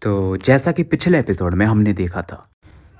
तो जैसा कि पिछले एपिसोड में हमने देखा था,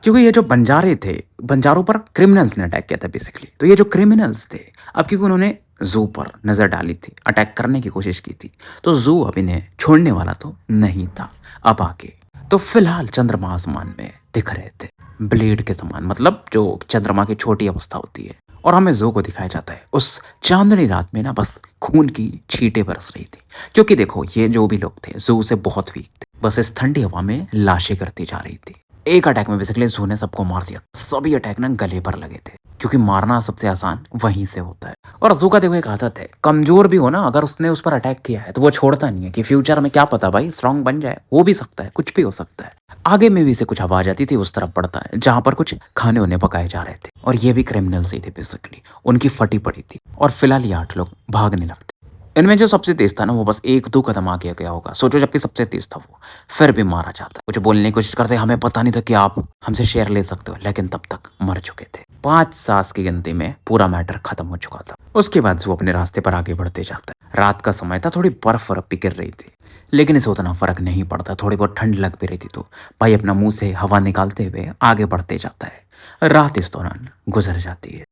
क्योंकि ये जो बंजारे थे, बंजारों पर क्रिमिनल्स ने अटैक किया था बेसिकली। तो ये जो क्रिमिनल्स थे, अब क्योंकि उन्होंने ज़ू पर नज़र डाली थी, अटैक करने की कोशिश की थी, तो ज़ू अब इन्हें छोड़ने वाला तो नहीं था अब आगे। तो फिलहाल चंद्रमा आसमान में दिख रहे थे, ब्लेड के समान, मतलब जो चंद्रमा की छोटी अवस्था होती है। और हमें ज़ू को दिखाया जाता है उस चांदनी रात में ना, बस खून की छींटें बरस रही थी। क्योंकि देखो, ये जो भी लोग थे ज़ू से बहुत वीक थे, बस इस ठंडी हवा में लाशें करती जा रही थी। एक अटैक में बेसिकली ज़ू ने सबको मार दिया। सभी अटैक ना गले पर लगे थे, क्योंकि मारना सबसे आसान वहीं से होता है। और ज़ू का देखो एक आदत है, कमज़ोर भी हो ना, अगर उसने उस पर अटैक किया है तो वो छोड़ता नहीं है कि फ्यूचर में क्या पता भाई स्ट्रांग बन जाए, हो भी सकता है, कुछ भी हो सकता है। आगे में भी से कुछ आवाज़ आती थी, उस तरफ बढ़ता है जहाँ पर कुछ खाने उन्हें पकाए जा रहे थे। और ये भी क्रिमिनल्स ही थे बेसिकली, उनकी फटी पड़ी थी। और फिलहाल ये 8 लोग भागने लगते। इनमें जो सबसे तेज था ना, वो बस 1-2 कदम आगे गया होगा। सोचो, जबकि सबसे तेज था वो, फिर भी मारा जाता है। कुछ बोलने की कोशिश करते, हमें पता नहीं था कि आप हमसे शेयर ले सकते हो, लेकिन तब तक मर चुके थे। 5 सांस की गिनती में पूरा मैटर खत्म हो चुका था। उसके बाद वो अपने रास्ते पर आगे बढ़ते जाता है। रात का समय था, थोड़ी बर्फ भी गिर रही थी, लेकिन इसे उतना फर्क नहीं पड़ता। थोड़ी बहुत ठंड लग भी रही थी, तो भाई अपना मुंह से हवा निकालते हुए आगे बढ़ते जाता है। रात इस दौरान गुजर जाती है।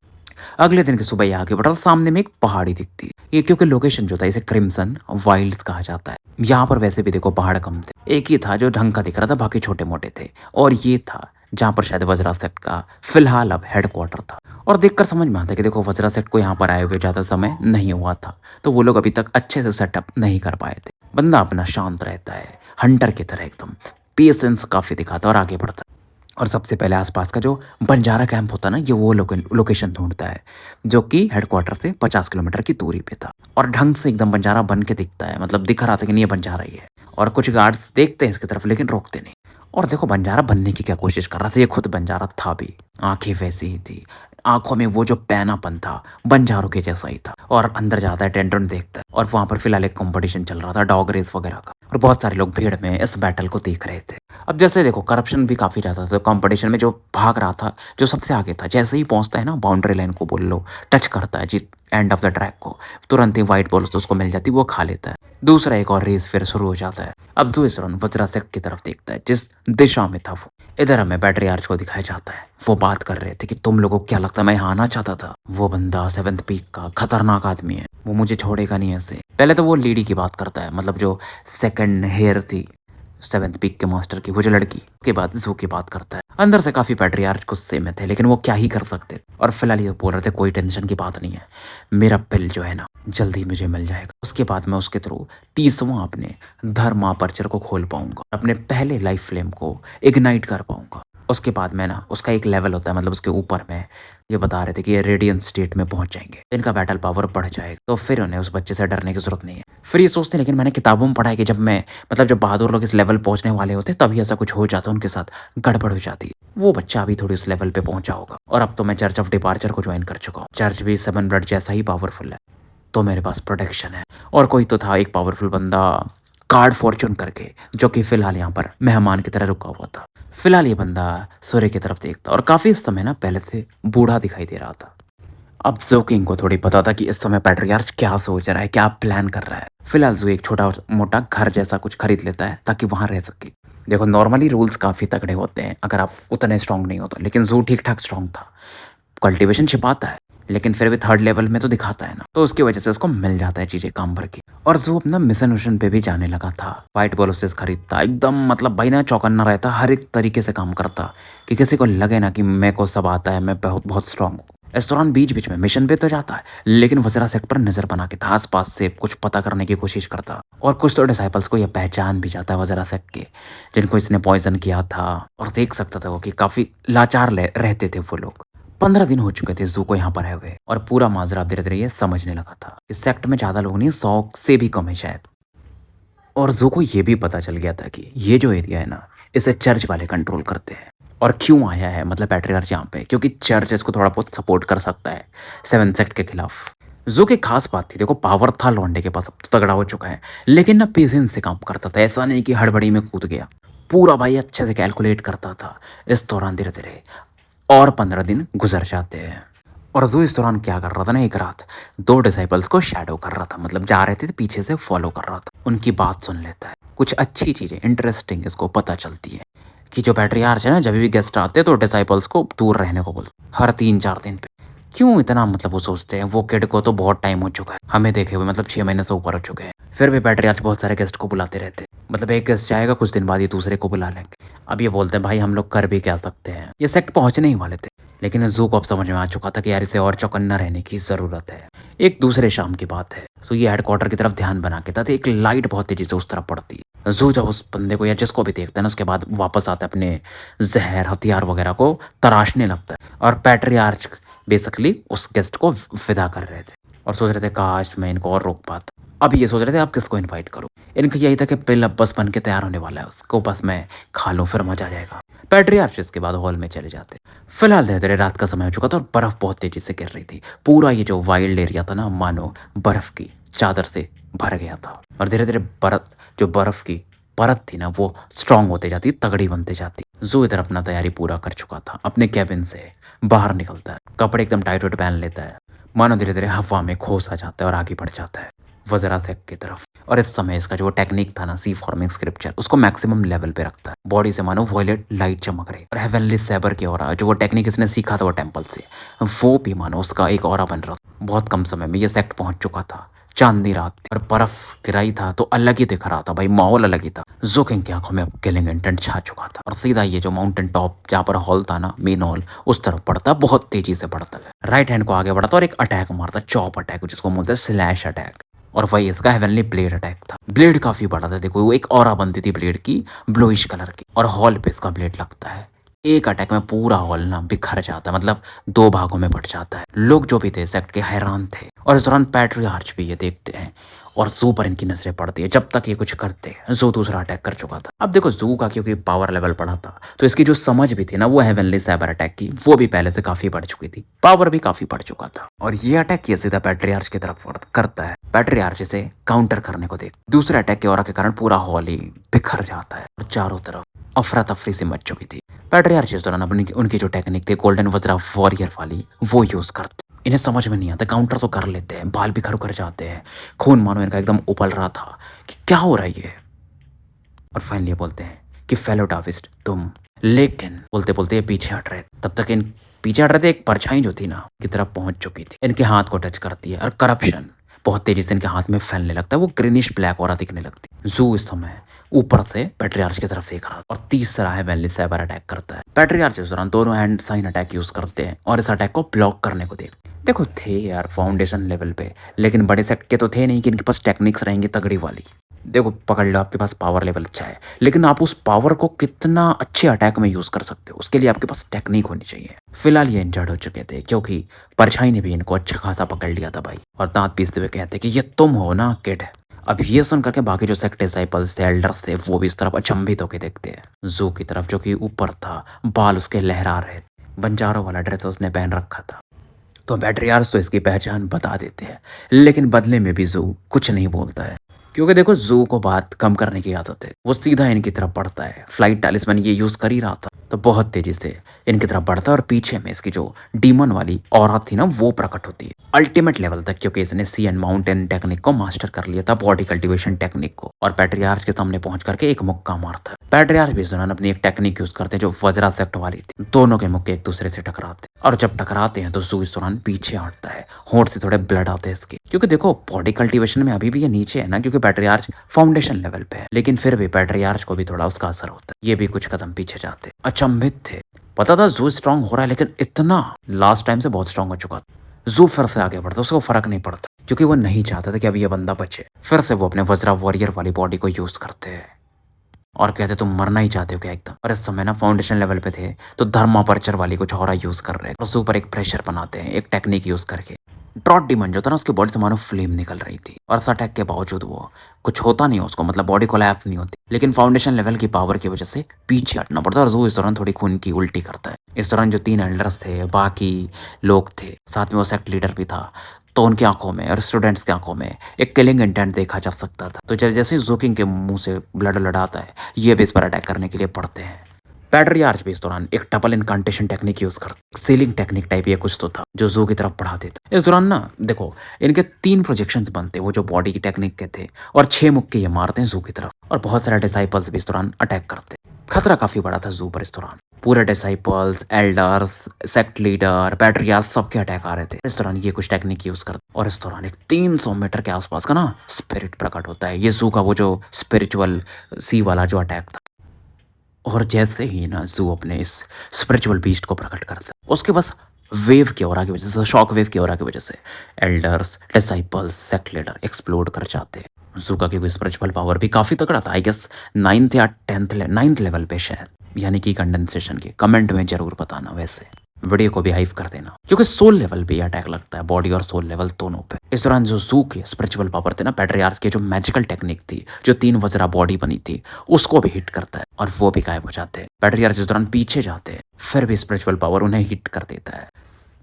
अगले दिन की सुबह ये आगे बढ़ा, सामने में एक पहाड़ी दिखती है। ये क्योंकि लोकेशन जो था, इसे क्रिम्सन वाइल्ड्स कहा जाता है। यहाँ पर वैसे भी देखो पहाड़ कम थे, एक ही था जो ढंग का दिख रहा था, बाकी छोटे मोटे थे। और ये था जहाँ पर शायद वज्रा सेट का फिलहाल अब हेडक्वार्टर था। और देखकर समझ में आता है कि देखो, वज्रा सेट को यहाँ पर आए हुए ज़्यादा समय नहीं हुआ था, तो वो लोग अभी तक अच्छे से सेटअप नहीं कर पाए थे। बंदा अपना शांत रहता है, हंटर की तरह एकदम पेशेंस काफ़ी दिखाता है और आगे बढ़ता है। और सबसे पहले आसपास का जो बंजारा कैंप होता है ना, ये वो लोकेशन ढूंढता है, जो कि हेडक्वार्टर से 50 किलोमीटर की दूरी पे था। और ढंग से एकदम बंजारा बन के दिखता है, मतलब दिख रहा था कि नहीं, ये बंजारा ही है। और कुछ गार्ड्स देखते हैं इसकी तरफ, लेकिन रोकते नहीं। और देखो, बंजारा बनने की क्या कोशिश कर रहा था, ये खुद बंजारा था भी। आंखें वैसी ही थी, आंखों में वो जो पैनापन था बंजारों के जैसा ही था। और अंदर जाता है, टेंट वेंट देखता है। और वहां पर फिलहाल एक कंपटीशन चल रहा था, डॉग रेस वगैरह का, और बहुत सारे लोग भीड़ में इस बैटल को देख रहे थे। अब जैसे देखो, करप्शन भी काफ़ी ज़्यादा था, तो कंपटीशन में जो भाग रहा था, जो सबसे आगे था, जैसे ही पहुंचता है ना बाउंड्री लाइन को, बोल लो टच करता है जी, एंड ऑफ द ट्रैक को, तुरंत ही व्हाइट बॉल तो उसको मिल जाती, वो खा लेता है। दूसरा एक और रेस फिर शुरू हो जाता है। अब जो इस रन वज्रा सेट की तरफ देखता है, जिस दिशा में था वो। इधर हमें बैटरी आर्च को दिखाया जाता है। वो बात कर रहे थे कि तुम लोगों को क्या लगता है मैं यहाँ आना चाहता था? वो बंदा 7th पीक का खतरनाक आदमी है, वो मुझे छोड़ेगा नहीं ऐसे। पहले तो वो लेडी की बात करता है, मतलब जो सेकंड हेयर थी 7th पीक के मास्टर की, वो जो लड़की। उसके बाद ज़ू की बात करता है। अंदर से काफ़ी पैट्रियार्च गुस्से में थे, लेकिन वो क्या ही कर सकते थे। और फिलहाल ये बोल रहे थे, कोई टेंशन की बात नहीं है, मेरा बिल जो है ना जल्दी मुझे मिल जाएगा। उसके बाद मैं उसके थ्रू 30वां अपने धर्मापर्चर को खोल पाऊंगा, अपने पहले लाइफ फ्लेम को इग्नाइट कर पाऊंगा। उसके बाद मैं ना, उसका एक लेवल होता है, मतलब उसके ऊपर में ये बता रहे थे कि ये रेडियंट स्टेट में पहुंच जाएंगे, इनका बैटल पावर बढ़ जाएगा, तो फिर उन्हें उस बच्चे से डरने की जरूरत नहीं है। फिर ये सोचते हैं, लेकिन मैंने किताबों में पढ़ा है कि जब मैं, मतलब जब बहादुर लोग इस लेवल पहुंचने वाले होते तभी ऐसा कुछ हो जाता, उनके साथ गड़बड़ हो जाती है। वो बच्चा अभी थोड़ी उस लेवल पे पहुंचा होगा। और अब तो मैं चर्च ऑफ डिपार्चर को ज्वाइन कर चुका हूँ। चर्च भी 7 ब्लड जैसा ही पावरफुल है, तो मेरे पास प्रोटेक्शन है। और कोई तो था एक पावरफुल बंदा, कार्ड फॉर्चून करके, जो कि फिलहाल यहाँ पर मेहमान की तरह रुका हुआ था। फिलहाल ये बंदा सूर्य की तरफ देखता, और काफी समय ना पहले से बूढ़ा दिखाई दे रहा था। अब ज़ो किंग को थोड़ी पता था कि इस समय पैट्रियार्च क्या सोच रहा है, क्या प्लान कर रहा है। फिलहाल ज़ो एक छोटा मोटा घर जैसा कुछ खरीद लेता है ताकि वहां रह सके। देखो, नॉर्मली रूल्स काफी तगड़े होते हैं अगर आप उतने स्ट्रांग नहीं हो तो, लेकिन ज़ो ठीक ठाक स्ट्रांग था। कल्टीवेशन छिपाता है, लेकिन फिर भी 3rd लेवल में तो दिखाता है ना, तो उसकी वजह से उसको मिल जाता है चीजें काम भर की। और जो अपना मिशन विशन पे भी जाने लगा था, व्हाइट बॉल उससे खरीदता, एकदम मतलब भाई ना चौकन्ना रहता, हर एक तरीके से काम करता कि किसी को लगे ना कि मेरे को सब आता है, मैं बहुत बहुत स्ट्रांग हूँ। इस दौरान बीच बीच में मिशन पे तो जाता है, लेकिन वजरा सेट पर नजर बना के था, आसपास से कुछ पता करने की कोशिश करता। और कुछ तो डिसाइपल्स को यह पहचान भी जाता है वजरा सेट के, जिनको इसने पॉइजन किया था। और देख सकता था वो कि काफी लाचार रहते थे वो लोग। 15 दिन हो चुके थे ज़ू को यहाँ पर आए हुए, और पूरा माजरा धीरे धीरे ये समझने लगा था। इस सेक्ट में ज्यादा लोग नहीं, 100 से भी कम है शायद। और ज़ू को ये भी पता चल गया था कि ये जो एरिया है ना, इसे चर्च वाले कंट्रोल करते हैं। और क्यों आया है, मतलब पैट्रियार्च यहाँ पे, क्योंकि चर्च इसको थोड़ा बहुत सपोर्ट कर सकता है 7 सेक्ट के खिलाफ। ज़ू की खास बात थी, देखो पावर था लौंडे के पास, अब तो तगड़ा हो चुका है, लेकिन ना पेशेंस से काम करता था। ऐसा नहीं कि हड़बड़ी में कूद गया, पूरा भाई अच्छे से कैलकुलेट करता था। इस दौरान धीरे धीरे और 15 दिन गुजर जाते हैं। और ज़ू इस दौरान क्या कर रहा था ना, एक रात 2 डिसाइपल्स को शैडो कर रहा था, मतलब जा रहे थे तो पीछे से फॉलो कर रहा था, उनकी बात सुन लेता है। कुछ अच्छी चीज़ें इंटरेस्टिंग इसको पता चलती है कि जो पैट्रियार्च है ना, जब भी गेस्ट आते हैं तो डिसाइपल्स को दूर रहने को बोलते हैं, हर 3-4 दिन पे। क्यों इतना मतलब वो सोचते हैं? वो किड को तो बहुत टाइम हो चुका है, हमें देखे हुए मतलब 6 महीने से ऊपर हो चुके हैं। फिर भी पैट्रियार्च बहुत सारे गेस्ट को बुलाते रहते हैं। मतलब एक गेस्ट जाएगा, कुछ दिन बाद ये दूसरे को बुला लेंगे। अब ये बोलते हैं भाई हम लोग कर भी क्या सकते हैं? ये सेक्ट पहुँचने ही वाले थे। लेकिन ज़ू को अब समझ में आ चुका था कि यार इसे और चौकन्ना रहने की ज़रूरत है। एक दूसरे शाम की बात है, तो ये हेडक्वार्टर की तरफ ध्यान बना के था, तो एक लाइट बहुत तेज़ी से उस तरफ पड़ती है। ज़ू जब उस बंदे को या जिसको भी देखता है ना, उसके बाद वापस आता है अपने ज़हर, हथियार वगैरह को तराशने लगता है। और पैट्रियार्च बेसिकली उस गेस्ट को विदा कर रहे थे और सोच रहे थे काश मैं इनको और रोक पाता। अब ये सोच रहे थे अब किसको इनवाइट करूँ? इनका यही था कि बिल अब बस बन के तैयार होने वाला है, उसको बस मैं खा लूँ फिर मज़ा आ जाएगा। पैट्रियार्च इसके बाद हॉल में चले जाते। फिलहाल धीरे-धीरे रात का समय हो चुका था और बर्फ़ बहुत तेज़ी से गिर रही थी। पूरा ये जो वाइल्ड एरिया था ना, मानो बर्फ़ की चादर से भर गया था और धीरे-धीरे जो बर्फ़ की परत थी ना, वो स्ट्रॉन्ग होते जाती, तगड़ी बनते जाती। ज़ू इधर अपना तैयारी पूरा कर चुका था। अपने केबिन से बाहर निकलता है, कपड़े एकदम टाइट-वाइट पहन लेता है। मानो धीरे-धीरे हवा में खो सा जाता है और आगे बढ़ जाता है वज़रा सेक्ट की तरफ। और इस समय इसका जो टेक्निक था ना, सी फॉर्मिंग स्क्रिप्चर, उसको मैक्सिमम लेवल पे रखता है। बॉडी से मानो वॉयलेट लाइट चमक रही है और हेवनली सैबर की ऑरा, जो वो टेक्निक इसने सीखा था वो टेंपल से, वो भी मानो उसका एक ऑरा बन रहा था। बहुत कम समय में ये सेक्ट पहुंच चुका था। चांदनी रात थी और बर्फ गिराई था तो अलग ही दिख रहा था भाई, माहौल अलग ही था। ज़ोकिंग की आंखों में अब किलिंग इंटेंट छा चुका था और सीधा ये जो माउंटेन टॉप जहाँ पर हॉल था ना, मेन हॉल, उस तरफ बढ़ता, बहुत तेजी से बढ़ता है। राइट हैंड को आगे बढ़ता और एक अटैक मारता, चॉप अटैक, जिसको बोलते हैं स्लैश अटैक। और वही इसका हेवनली ब्लेड अटैक था। ब्लेड काफी बड़ा था, देखो वो एक ऑरा बनती थी ब्लेड की, ब्लूइश कलर की, और हॉल पे इसका ब्लेड लगता है। एक अटैक में पूरा हॉल ना बिखर जाता है, मतलब 2 भागों में बट जाता है। लोग जो भी थे सेक्ट के हैरान थे और इस दौरान पैट्रियार्च भी ये देखते हैं और ज़ू पर इनकी नजरें पड़ती है। जब तक ये कुछ करते हैं, ज़ू दूसरा अटैक कर चुका था। अब देखो ज़ू का क्योंकि पावर लेवल बढ़ा था, तो इसकी जो समझ भी थी ना वो हेवनली साइबर अटैक की, वो भी पहले से काफी बढ़ चुकी थी, पावर भी काफी बढ़ चुका था। और ये अटैक ये सीधा पैट्रियार्च की तरफ करता है। पैट्रियार्च इसे काउंटर करने को देख दूसरे अटैक के ऑरा के कारण पूरा हॉल ही बिखर जाता है और चारों तरफ अफरा तफरी से मच चुकी थी। पैट्रियार्च इस दौरान अपनी उनकी जो टेक्निक थी गोल्डन वज्रा वॉरियर वाली, वो यूज करते। इन्हें समझ में नहीं आता, काउंटर तो कर लेते हैं, बाल बिखर कर जाते हैं, खून मानो इनका एकदम उबल रहा था कि क्या हो रहा है ये। और फाइनली बोलते हैं कि फेलो डाविस्ट तुम, लेकिन बोलते बोलते ये पीछे हट रहे। तब तक इन पीछे हट रहे थे, एक परछाई जो थी ना की तरफ पहुंच चुकी थी, इनके हाथ को टच करती है और करप्शन बहुत तेजी से इनके हाथ में फैलने लगता है। वो ग्रीनिश ब्लैक ऑरा दिखने लगती। ज़ू इस समय ऊपर से पैट्रियार्च की तरफ देख रहा और तीसरा है वैली साइबर अटैक करता है। पैट्रियार्च इस दौरान दोनों हैंड साइन अटैक यूज करते हैं और इस अटैक को ब्लॉक करने को देखो थे यार फाउंडेशन लेवल पे, लेकिन बड़े सेक्ट के तो थे नहीं कि इनके पास टेक्निक्स रहेंगी तगड़ी वाली। देखो पकड़ लो, आपके पास पावर लेवल अच्छा है, लेकिन आप उस पावर को कितना अच्छे अटैक में यूज कर सकते हो, उसके लिए आपके पास टेक्निक होनी चाहिए। फिलहाल ये इंजर्ड हो चुके थे क्योंकि परछाई ने भी इनको अच्छा खासा पकड़ लिया था भाई, और दांत पीसते हुए कहते कि ये तुम हो ना किड। अब ये सुन करके बाकी जो सेक्ट डिसाइपल्स थे, एल्डर्स थे, वो भी इस तरफ अचंभित होकर देखते हैं। ज़ू की तरफ जो कि ऊपर था, बाल उसके लहरा रहे थे, बंजारों वाला ड्रेस उसने पहन रखा था। तो पैट्रियार्च तो इसकी पहचान बता देते हैं, लेकिन बदले में भी ज़ू कुछ नहीं बोलता है, क्योंकि देखो ज़ू को बात कम करने की आदत है। वो सीधा इनकी तरफ बढ़ता है, फ्लाइट टैलिस्मैन ये यूज कर ही रहा था, तो बहुत तेजी से इनकी तरफ बढ़ता है और पीछे में इसकी जो डीमन वाली औरत थी ना, वो प्रकट होती है अल्टीमेट लेवल तक, क्योंकि इसने सी एंड माउंटेन टेक्निक को मास्टर कर लिया था, बॉडी कल्टीवेशन टेक्निक को, और पैट्रियार्च के सामने पहुंच करके एक मुक्का मारता है। पैट्रियार्च भी इस दौरान अपनी एक टेक्निक यूज करते हैं जो वज्रा सेक्ट वाली थी। दोनों के मुक्के एक दूसरे से टकराते, और जब टकराते हैं तो ज़ू इस दौरान पीछे हटता है, होंठ से थोड़े ब्लड आते हैं इसके, क्योंकि देखो बॉडी कल्टीवेशन में अभी भी ये नीचे है ना, क्योंकि पैट्रियार्च फाउंडेशन लेवल पे है, लेकिन फिर भी पैट्रियार्च को भी थोड़ा उसका असर होता है। ये भी कुछ कदम पीछे जाते, अचंभित थे, पता था ज़ू स्ट्रांग हो रहा है, लेकिन इतना लास्ट टाइम से बहुत स्ट्रांग हो चुका था। ज़ू फिर से आगे बढ़ता, उसको फर्क नहीं पड़ता, क्योंकि वो नहीं चाहता था कि अभी ये बंदा बचे। फिर से वो अपने वज्रा वॉरियर वाली बॉडी को यूज करते हैं और कहते तुम मरना ही चाहते हो क्या एकदम। और इस समय ना फाउंडेशन लेवल पे थे तो धर्मापर्चर वाली कुछ और यूज कर रहे हैं, और ज़ू पर एक प्रेशर बनाते हैं एक टेक्निक यूज करके। ड्रॉट डीमन जो था ना, उसकी बॉडी से मानो फ्लेम निकल रही थी, और इस अटैक के बावजूद वो कुछ होता नहीं उसको, मतलब बॉडी कोलैप्स नहीं होती, लेकिन फाउंडेशन लेवल की पावर की वजह से पीछे हटना पड़ता है। और ज़ू इस दौरान थोड़ी खून की उल्टी करता है। इस दौरान जो 3 एल्डर्स थे, बाकी लोग थे, साथ में वो सेक्ट लीडर भी था, तो उनकी आंखों में और स्टूडेंट्स की आंखों में एक किलिंग इंटेंट देखा जा सकता था। तो जैसे ही ज़ूकिंग के मुंह से ब्लड आता है, ये भी इस पर अटैक करने के लिए पड़ते हैं। पैट्रियार्च भी इस दौरान एक डबल इनकांटेशन टेक्निक यूज़ करते, सीलिंग टेक्निक टाइप ये कुछ तो था, जो ज़ू की तरफ बढ़ाते थे। इस दौरान ना देखो, इनके 3 प्रोजेक्शंस बनते, वो जो बॉडी की टेक्निक के थे और 6 मुक्के ये मारते हैं ज़ू की तरफ और बहुत सारे डिसाइपल्स भी इस दौरान अटैक करते। खतरा काफ़ी बड़ा था ज़ू पर इस दौरान। पूरे disciples, elders, sect leader, patriarch सबके अटैक आ रहे थे। इस दौरान ये कुछ टेक्निक यूज़ करते और इस दौरान एक 300 मीटर के आसपास का ना स्पिरिट प्रकट होता है। ये ज़ू का वो जो स्पिरिचुअल सी वाला जो अटैक था। और जैसे ही ना ज़ू अपने इस स्पिरिचुअल बीस्ट को प्रकट करता है, उसके बस वेव की ऑरा की वजह से, शॉक वेव की ऑरा की वजह से elders, disciples, sect leader explode कर जाते हैं। ज़ू का की स्पिरिचुअल पावर भी काफ़ी तगड़ा था। आई गेस 9th या 9th लेवल पे शायद, यानी कि कंडेंसेशन के। कमेंट में ज़रूर बताना वैसे। वीडियो को भी हाइप कर देना, क्योंकि सोल लेवल पे अटैक लगता है, बॉडी और सोल लेवल दोनों पे। इस दौरान जो ज़ू के स्पिरिचुअल पावर थे ना, पैट्रियार्च की जो मैजिकल टेक्निक थी, जो 3 वज्रा बॉडी बनी थी, उसको भी हिट करता है और वो भी गायब हो जाते हैं। पैट्रियार्च इस दौरान पीछे जाते हैं, फिर भी स्पिरिचुअल पावर उन्हें हिट कर देता है।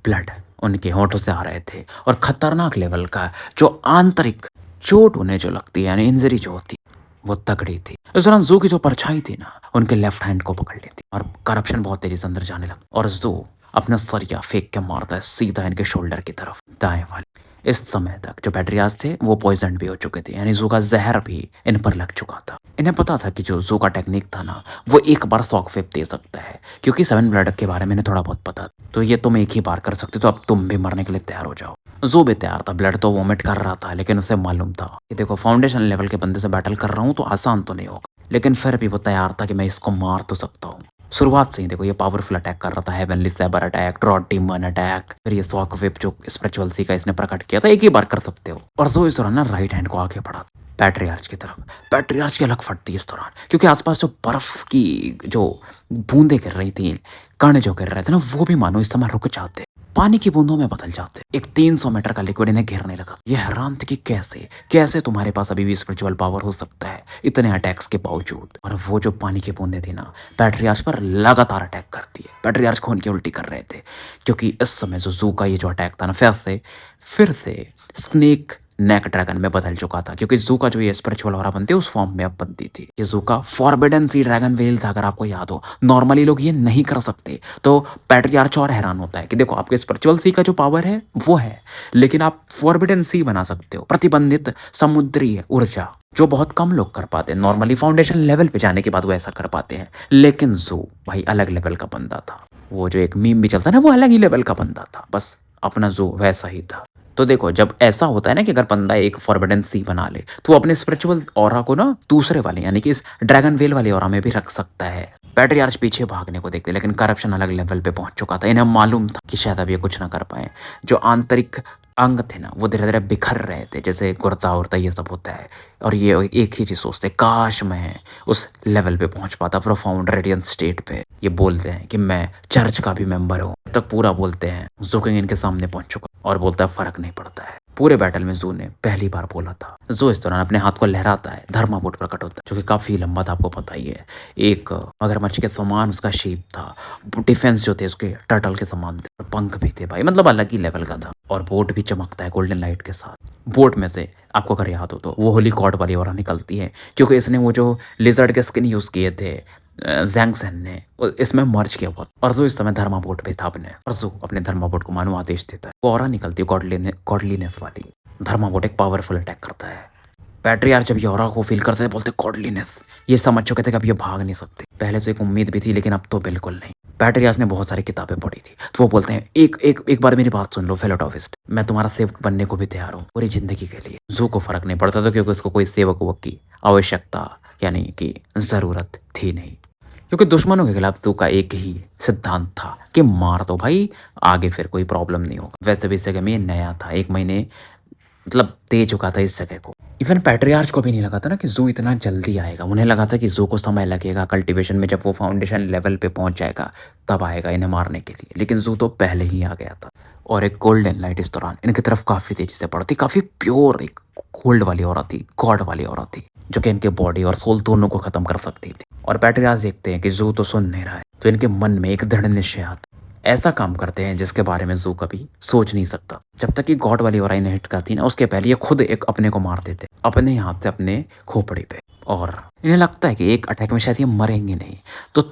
ब्लड उनके होठों से आ रहे थे और खतरनाक लेवल का जो आंतरिक चोट उन्हें जो लगती है, यानी इंजरी जो होती है, वो तगड़ी थी। इस दौरान ज़ू की जो परछाई थी ना, उनके लेफ्ट हैंड को पकड़ लेती और करप्शन बहुत तेजी से अंदर जाने लगता और ज़ू अपना सरिया फेंक के मारता है सीधा इनके शोल्डर की तरफ, दाएं वाले। इस समय तक जो पैट्रियार्च थे वो पॉइजन भी हो चुके थे, यानी ज़ू का जहर भी इन पर लग चुका था। इन्हें पता था कि जो ज़ू का टेक्निक था ना, वो एक बार शॉक वेव दे सकता है, क्योंकि 7 ब्लड के बारे में इन्हें थोड़ा बहुत पता था। तो ये तुम एक ही बार कर सकते, तो अब तुम भी मरने के लिए तैयार हो जाओ। ज़ू भी तैयार था, ब्लड तो वॉमिट कर रहा था, लेकिन उसे मालूम था कि देखो, फाउंडेशन लेवल के बंदे से बैटल कर रहा हूँ तो आसान तो नहीं होगा, लेकिन फिर भी वो तैयार था कि मैं इसको मार तो सकता हूँ। शुरुआत से ही देखो, ये पावरफुल अटैक कर रहा था, heavenly sabre attack, drought demon attack, फिर ये शॉक वेव जो स्पिरिचुअल सी का इसने प्रकट किया था, एक ही बार कर सकते हो। और ज़ू इस दौरान ना राइट हैंड को आगे बढ़ा पैट्रियार्च की तरफ। पैट्रियार्च की अलग फटती इस दौरान, क्योंकि आसपास जो बर्फ की जो बूंदें गिर रही थी, कण जो गिर रहे थे ना, वो भी मानो इस समय रुक जाते, पानी की बूंदों में बदल जाते। एक 300 मीटर का लिक्विड इन्हें घेरने लगा। ये हैरान थे कि कैसे कैसे तुम्हारे पास अभी भी स्पिरिचुअल पावर हो सकता है इतने अटैक्स के बावजूद। और वो जो पानी की बूंदें थी ना, पैट्रियार्च पर लगातार अटैक करती है। पैट्रियार्च खून की उल्टी कर रहे थे, क्योंकि इस समय जो ज़ू का ये जो अटैक था ना, फिर से स्नेक नेक ड्रैगन में बदल चुका था, क्योंकि ज़ू का जो ये स्पिरिचुअल ऑरा बनती है उस फॉर्म में अब बनती थी। ये ज़ू का फॉरबिडन सी ड्रैगन वेल था, अगर आपको याद हो। नॉर्मली लोग ये नहीं कर सकते, तो पैट्रियार्च और हैरान होता है कि देखो, आपके स्पिरिचुअल सी का जो पावर है वो है, लेकिन आप फॉरबिडन सी बना सकते हो, प्रतिबंधित समुद्री ऊर्जा, जो बहुत कम लोग कर पाते हैं। नॉर्मली फाउंडेशन लेवल पे जाने के बाद वो ऐसा कर पाते हैं, लेकिन ज़ू भाई अलग लेवल का बंदा था। वो जो एक मीम भी चलता है ना, वो अलग ही लेवल का बंदा था, बस अपना ज़ू वैसा ही था। तो देखो, जब ऐसा होता है ना कि अगर बंदा एक फॉरबिडन सी बना ले, तो वो अपने स्पिरिचुअल ऑरा को ना दूसरे वाले, यानी कि इस ड्रैगन वेल वाले ऑरा में भी रख सकता है। पैट्रियार्च पीछे भागने को देखते, लेकिन करप्शन अलग लेवल पे पहुंच चुका था। इन्हें मालूम था कि शायद अब ये कुछ ना कर पाए। जो आंतरिक अंग थे ना, वो धीरे धीरे बिखर रहे थे, जैसे गुर्दा उर्दा ये सब होता है। और ये एक ही चीज सोचते, काश मैं उस लेवल पे पहुंच पाता, प्रोफाउंड रेडियंट स्टेट पे। ये बोलते हैं कि मैं चर्च का भी मेंबर हूँ, तक पूरा बोलते हैं। ज़ूकिंग इनके सामने पहुंच चुका और बोलता है फर्क नहीं पड़ता है। पूरे बैटल में ज़ू ने पहली बार बोला था। ज़ू इस दौरान अपने हाथ को लहराता है, धर्मावोट प्रकट होता है, जो कि काफी लंबा था, आपको पता ही है। एक मगरमच्छ के समान उसका शेप था, डिफेंस जो थे उसके टर्टल के समान थे, पंख भी थे भाई, मतलब अलग ही लेवल का था। और बोट भी चमकता है गोल्डन लाइट के साथ। बोट में से आपको अगर याद हो तो वो होली कॉड वाली ओरा निकलती है, क्योंकि इसने वो जो लिजर्ड के स्किन यूज किए थे जैंग सेन ने, इसमें मर्ज किया हुआ। और जो इस समय धर्मा बोट पे था अपने, और जो अपने धर्मा बोट को मानो आदेश देता है, वो ऑरा निकलती है गॉडलीनेस वाली। धर्मा बोट एक पावरफुल अटैक करता है। पैट्रियार्च जब ये ऑरा को फील करते थे, बोलते गॉडलीनेस। ये समझ चुके थे कि अब ये भाग नहीं सकते। पहले तो एक उम्मीद भी थी, लेकिन अब तो बिल्कुल नहीं। पैट्रियार्च ने बहुत सारी किताबें पढ़ी थी, तो वो बोलते हैं एक बार मेरी बात सुन लो फेलोटॉफिस्ट, मैं तुम्हारा सेवक बनने को भी तैयार हूँ पूरी जिंदगी के लिए। ज़ू को फर्क नहीं पड़ता था, क्योंकि उसको कोई सेवक वक की आवश्यकता यानी कि जरूरत थी नहीं, क्योंकि दुश्मनों के खिलाफ ज़ू का एक ही सिद्धांत था कि मार दो भाई, आगे फिर कोई प्रॉब्लम नहीं होगा। वैसे भी इस जगह में ये नया था, 1 महीने मतलब दे चुका था इस जगह को। इवन पैट्रियार्च को भी नहीं लगा था ना कि ज़ू इतना जल्दी आएगा। उन्हें लगा था कि ज़ू को समय लगेगा कल्टीवेशन में, जब वो फाउंडेशन लेवल पे पहुंच जाएगा तब आएगा इन्हें मारने के लिए। लेकिन ज़ू तो पहले ही आ गया था। और एक गोल्डन लाइट इस दौरान इनकी तरफ काफ़ी तेजी से पड़ती, काफ़ी प्योर एक गोल्ड वाली औरत थी, गॉड वाली औरत थी, जो कि इनके बॉडी और सोल दोनों को खत्म कर सकती थी। और पैट्रियार्च देखते हैं कि ज़ू तो सुन नहीं रहा है, तो इनके मन में एक दृढ़ निश्चय आता, ऐसा काम करते हैं जिसके बारे में ज़ू कभी सोच नहीं सकता। जब तक कि गॉड वाली ओराई नहीं हिट करती ना, उसके पहले ये खुद एक अपने को मार देते, अपने हाथ से अपने खोपड़ी पे। और इन्हें लगता है कि एक अटैक में शायद ये मरेंगे नहीं, तो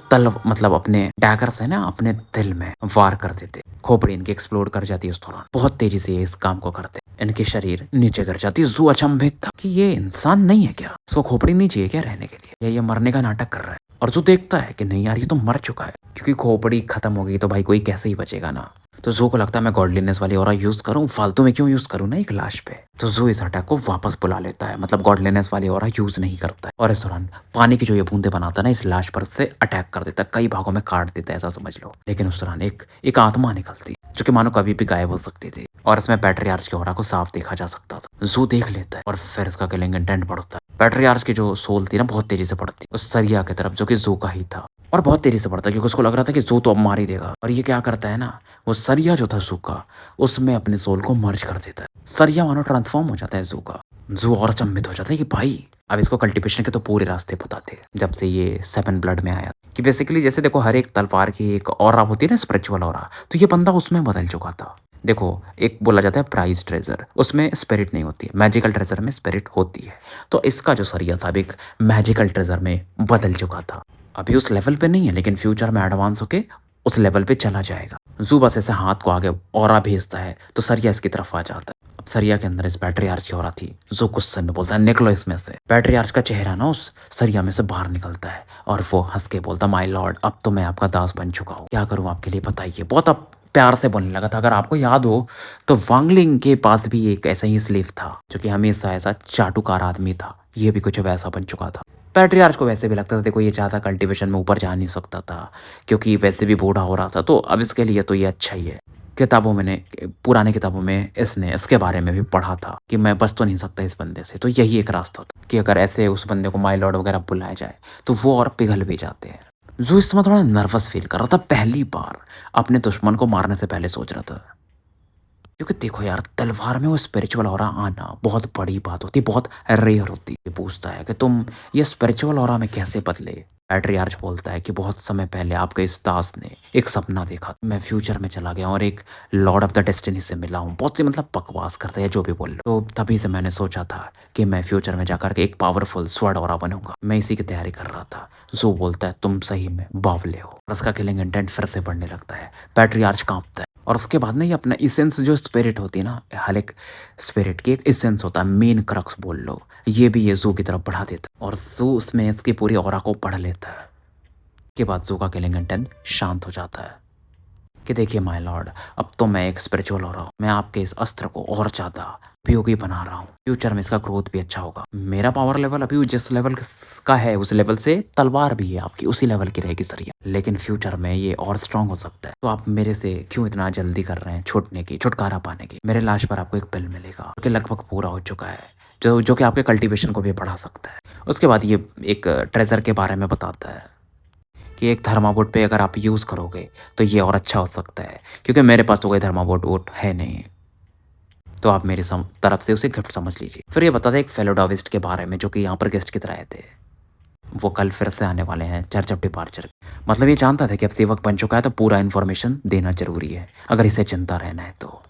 मतलब अपने डैगर से ना अपने दिल में वार कर देते। खोपड़ी इनकी एक्सप्लोड कर जाती है उस दौरान। बहुत तेज़ी से ये इस काम को करते। इनकी शरीर नीचे गिर जाती। ज़ू अचंभित था कि ये इंसान नहीं है क्या? इसको खोपड़ी नहीं चाहिए क्या रहने के लिए? या ये मरने का नाटक कर रहा है? और ज़ू देखता है कि नहीं यार, ये तो मर चुका है, क्योंकि खोपड़ी खत्म हो गई तो भाई कोई कैसे ही बचेगा ना। तो ज़ू को लगता है मैं गॉडलीनेस वाली ऑरा यूज़ करूँ, फालतू में क्यों यूज़ करूँ ना एक लाश पे। तो ज़ू इस अटैक को वापस बुला लेता है, मतलब गॉडलीनेस वाली ऑरा यूज़ नहीं करता है। और इस दौरान पानी की जो ये बूंदे बनाता है ना, इस लाश पर से अटैक कर देता है, कई भागों में काट देता है, ऐसा समझ लो। लेकिन उस दौरान एक आत्मा निकलती, जो कि मानो कभी भी गायब हो सकती थी, और इसमें पैट्रियार्च की ऑरा को साफ देखा जा सकता था। ज़ू देख लेता है और फिर इसका किलिंग इंटेंट बढ़ता है। पैट्रियार्च की जो सोल थी ना, बहुत तेजी से बढ़ती उस सरिया की तरफ, जो कि ज़ू का ही था, और बहुत तेजी से बढ़ता, क्योंकि उसको लग रहा था कि ज़ू तो अब मार ही देगा। और ये क्या करता है ना, वो सरिया जो था ज़ू का, उसमें अपने सोल को मर्ज कर देता है। सरिया मानो ट्रांसफॉर्म हो जाता है ज़ू का। ज़ू और अचंभित हो जाता है कि भाई, अब इसको कल्टीवेशन के तो पूरे रास्ते पता थे, जब से ये 7 ब्लड में आया, कि बेसिकली जैसे देखो हर एक तलवार की एक ऑरा होती है ना, स्पिरिचुअल ऑरा, तो ये बंदा उसमें बदल चुका था। देखो, एक बोला जाता है प्राइज ट्रेजर, उसमें स्पिरिट नहीं होती है, मैजिकल ट्रेजर में स्पिरिट होती है। तो इसका जो सरिया था अब एक मैजिकल ट्रेजर में बदल चुका था। अभी उस लेवल पे नहीं है, लेकिन फ्यूचर में एडवांस होके उस लेवल पे चला जाएगा। ज़ू बस ऐसे हाथ को आगे ऑरा भेजता है, तो सरिया इसकी तरफ आ जाता है। अब सरिया के अंदर इस पैट्रियार्च की ऑरा थी। ज़ू गुस्से में बोलता है निकलो इसमें से। पैट्रियार्च का चेहरा ना उस सरिया में से बाहर निकलता है, और वो हंस के बोलता, माय लॉर्ड, अब तो मैं आपका दास बन चुका हूँ, क्या करूँ आपके लिए बताइए। बहुत अब प्यार से बोलने लगा था। अगर आपको याद हो तो वांगलिंग के पास भी एक ऐसा ही स्लेव था, जो कि हमेशा ऐसा चाटुकार आदमी था। ये भी कुछ वैसा बन चुका था। पैट्रियार्च को वैसे भी लगता था, देखो ये ज़्यादा कल्टीवेशन में ऊपर जा नहीं सकता था, क्योंकि वैसे भी बूढ़ा हो रहा था, तो अब इसके लिए तो ये अच्छा ही है। किताबों में ने पुराने किताबों में इसने इसके बारे में भी पढ़ा था कि मैं बच तो नहीं सकता इस बंदे से, तो यही एक रास्ता था कि अगर ऐसे उस बंदे को माय लॉर्ड वगैरह बुलाया जाए तो वो और पिघल भी जाते हैं। जो इस समय थोड़ा नर्वस फील कर रहा था, पहली बार अपने दुश्मन को मारने से पहले सोच रहा था। क्योंकि देखो यार, तलवार में वो स्पिरिचुअल ऑरा आना बहुत बड़ी बात होती है, बहुत रेयर होती है। पूछता है कि तुम ये स्पिरिचुअल ऑरा में कैसे बदले। पैट्रियार्च बोलता है कि बहुत समय पहले आपके इस दास ने एक सपना देखा, मैं फ्यूचर में चला गया और एक लॉर्ड ऑफ द डेस्टिनी से मिला हूँ। बहुत सी मतलब बकवास करता है, जो भी बोल लो। तो तभी से मैंने सोचा था कि मैं फ्यूचर में जाकर के एक पावरफुल स्वॉर्ड ऑरा बनूंगा। मैं इसी की तैयारी कर रहा था। जो बोलता है तुम सही में बावले हो, और उसका किलिंग इंटेंट फिर से बढ़ने लगता है। पैट्रियार्च कांपता है, और उसके बाद ना ये अपना इसेंस, जो स्पिरिट होती है ना, हर एक स्पिरिट की एक इसेंस होता है, मेन क्रक्स बोल लो, ये भी ये ज़ू की तरफ बढ़ा देता है, और ज़ू उसमें इसकी पूरी ऑरा को पढ़ लेता है। के बाद ज़ू का किलिंग इंटेंट शांत हो जाता है कि देखिए माय लॉर्ड, अब तो मैं एक स्पिरिचुअल हो रहा हूँ। मैं आपके इस अस्त्र को और ज़्यादा उपयोगी बना रहा हूँ। फ्यूचर में इसका ग्रोथ भी अच्छा होगा। मेरा पावर लेवल अभी जिस लेवल का है, उस लेवल से तलवार भी है आपकी उसी लेवल की रहेगी सरिया, लेकिन फ्यूचर में ये और स्ट्रांग हो सकता है। तो आप मेरे से क्यों इतना जल्दी कर रहे हैं छुटकारा पाने की? मेरे लाश पर आपको एक पिल मिलेगा, जो कि लगभग पूरा हो चुका है, जो कि आपके कल्टीवेशन को भी बढ़ा सकता है। उसके बाद ये एक ट्रेजर के बारे में बताता है कि एक थर्माकोट पे अगर आप यूज़ करोगे तो ये और अच्छा हो सकता है, क्योंकि मेरे पास तो कोई थर्माकोट वोट है नहीं, तो आप मेरी तरफ से उसे गिफ्ट समझ लीजिए। फिर ये बताता है एक फेलोडाविस्ट के बारे में, जो कि यहाँ पर गेस्ट की तरह आए थे। वो कल फिर से आने वाले हैं चर्च ऑफ डिपार्चर। मतलब ये जानता था कि अब सेवक बन चुका है, तो पूरा इन्फॉर्मेशन देना जरूरी है अगर इसे चिंता रहना है तो।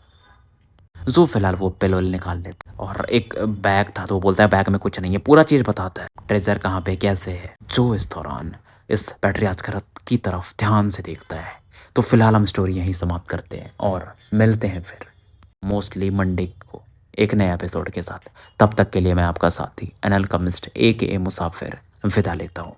जो फिलहाल वो पेलोल निकाल लेता है, और एक बैग था, तो वो बोलता है बैग में कुछ नहीं है, पूरा चीज़ बताता है, ट्रेजर कहाँ पे कैसे है। जो इस दौरान इस पैट्रियार्च की तरफ ध्यान से देखता है। तो फिलहाल हम स्टोरी यहीं समाप्त करते हैं, और मिलते हैं फिर मोस्टली मंडे को एक नए एपिसोड के साथ। तब तक के लिए मैं आपका साथी एनल कमिस्ट ए के मुसाफिर विदा लेता हूँ।